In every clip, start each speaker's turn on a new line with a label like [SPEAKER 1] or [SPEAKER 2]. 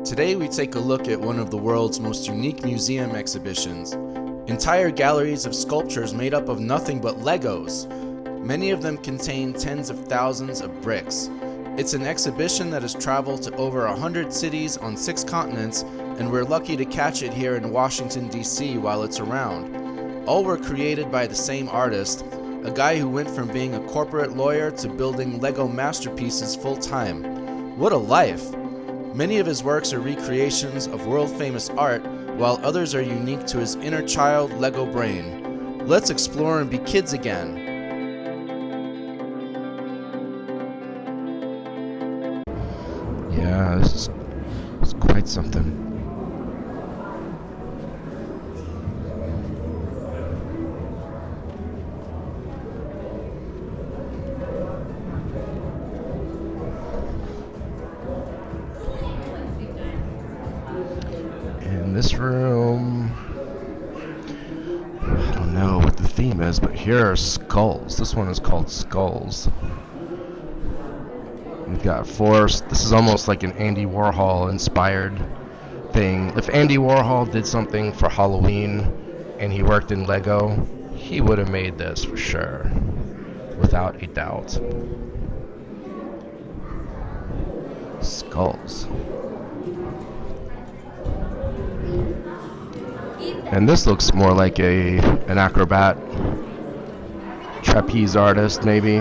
[SPEAKER 1] Today we take a look at one of the world's most unique museum exhibitions. Entire galleries of sculptures made up of nothing but Legos. Many of them contain tens of thousands of bricks. It's an exhibition that has traveled to over 100 cities on 6 continents, and we're lucky to catch it here in Washington, D.C. while it's around. All were created by the same artist, a guy who went from being a corporate lawyer to building Lego masterpieces full-time. What a life! Many of his works are recreations of world-famous art, while others are unique to his inner child Lego brain. Let's explore and be kids again.
[SPEAKER 2] Yeah, this is quite something. In this room, I don't know what the theme is, but here are skulls. This one is called Skulls. We've got 4. This is almost like an Andy Warhol inspired thing. If Andy Warhol did something for Halloween and he worked in Lego, he would have made this for sure, without a doubt. Skulls. And this looks more like an acrobat, trapeze artist maybe.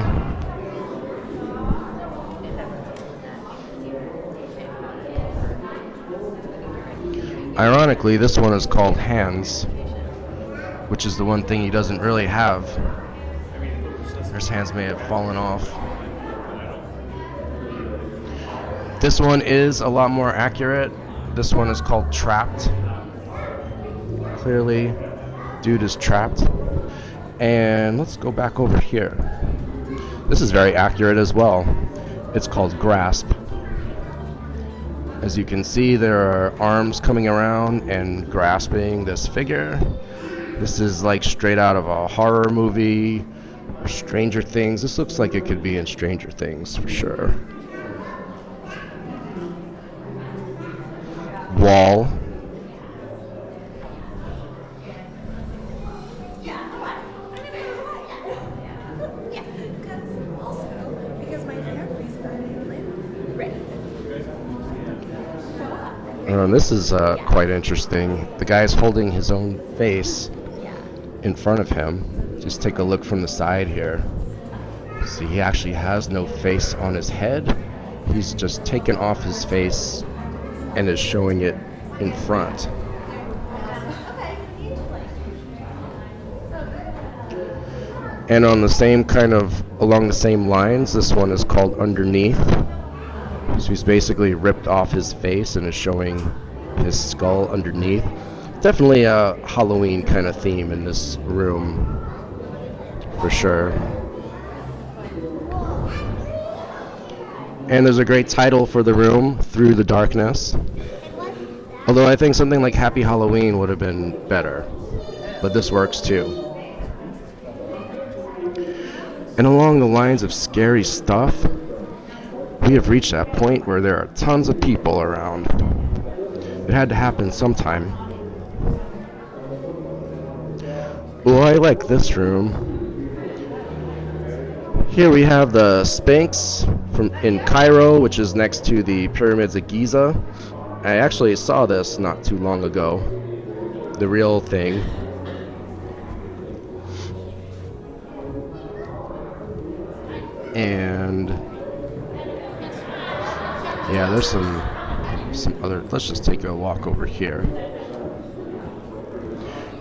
[SPEAKER 2] Ironically, this one is called Hands, which is the one thing he doesn't really have. His hands may have fallen off. This one is a lot more accurate. This one is called Trapped. Clearly, dude is trapped. And let's go back over here. This is very accurate as well. It's called Grasp. As you can see, there are arms coming around and grasping this figure. This is like straight out of a horror movie or Stranger Things. This looks like it could be in Stranger Things for sure. Wall. This is quite interesting. The guy is holding his own face in front of him. Just take a look from the side here. See, he actually has no face on his head. He's just taken off his face and is showing it in front. And on the same along the same lines, this one is called Underneath. So he's basically ripped off his face and is showing his skull underneath. Definitely a Halloween kind of theme in this room, for sure. And there's a great title for the room, Through the Darkness. Although I think something like Happy Halloween would have been better. But this works too. And along the lines of scary stuff, we have reached that point where there are tons of people around. It had to happen sometime. Well, I like this room. Here we have the Sphinx in Cairo, which is next to the pyramids of Giza. I actually saw this not too long ago. The real thing. And yeah, there's some other. Let's just take a walk over here.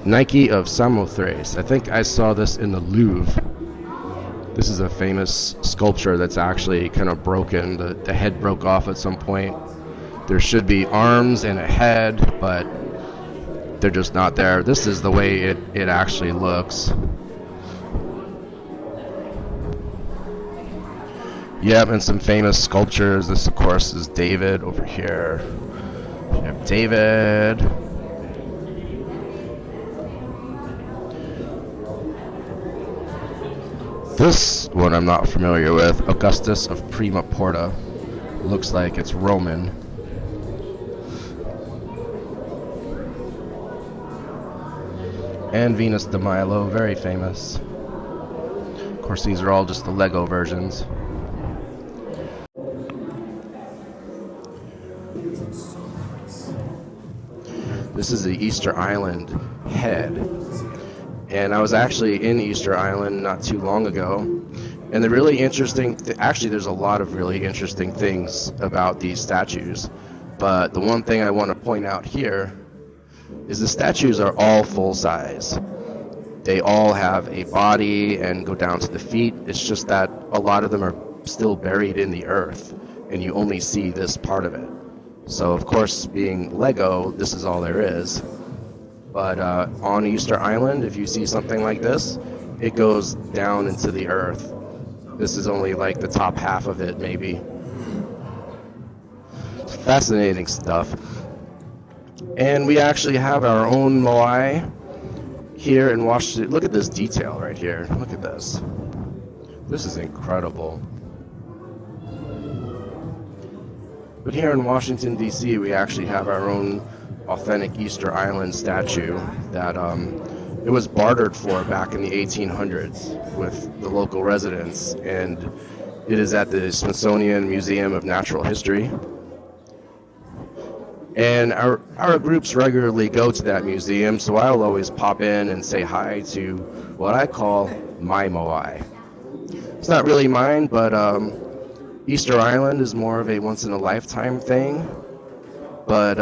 [SPEAKER 2] Nike of Samothrace. I think I saw this in the Louvre. This is a famous sculpture that's actually kind of broken. The head broke off at some point. There should be arms and a head, but they're just not there. This is the way it actually looks. Yep, and some famous sculptures. This, of course, is David over here. We have David. This one I'm not familiar with. Augustus of Prima Porta. Looks like it's Roman. And Venus de Milo, very famous. Of course, these are all just the Lego versions. This is the Easter Island head. And I was actually in Easter Island not too long ago. And the really interesting, actually there's a lot of really interesting things about these statues. But the one thing I want to point out here is the statues are all full size. They all have a body and go down to the feet. It's just that a lot of them are still buried in the earth, and you only see this part of it. So of course, being Lego, this is all there is. But on Easter Island, if you see something like this, it goes down into the earth. This is only like the top half of it, maybe. It's fascinating stuff. And we actually have our own moai here in Washington. Look at this detail right here. Look at this. This is incredible. But here in Washington, D.C., we actually have our own authentic Easter Island statue that it was bartered for back in the 1800s with the local residents, and it is at the Smithsonian Museum of Natural History. And our groups regularly go to that museum, so I'll always pop in and say hi to what I call my moai. It's not really mine, but Easter Island is more of a once-in-a-lifetime thing. But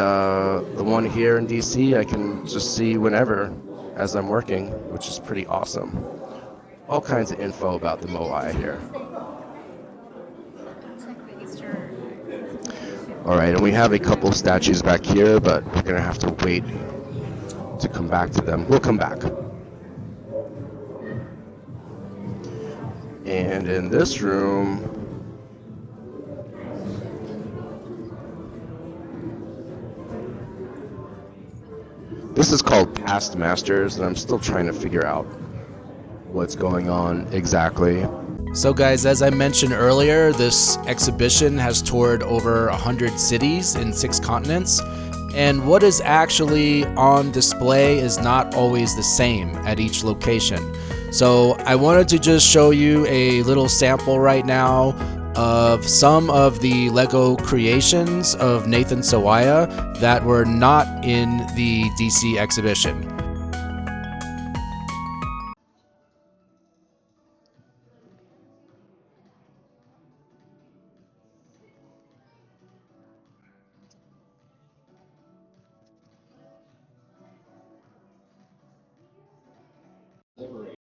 [SPEAKER 2] the one here in DC, I can just see whenever as I'm working, which is pretty awesome. All kinds of info about the moai here. All right, and we have a couple of statues back here, but we're going to have to wait to come back to them. We'll come back. And in this room, this is called Past Masters, and I'm still trying to figure out what's going on exactly.
[SPEAKER 1] So guys, as I mentioned earlier, this exhibition has toured over 100 cities in 6 continents, and what is actually on display is not always the same at each location. So I wanted to just show you a little sample right now of some of the Lego creations of Nathan Sawaya that were not in the DC exhibition.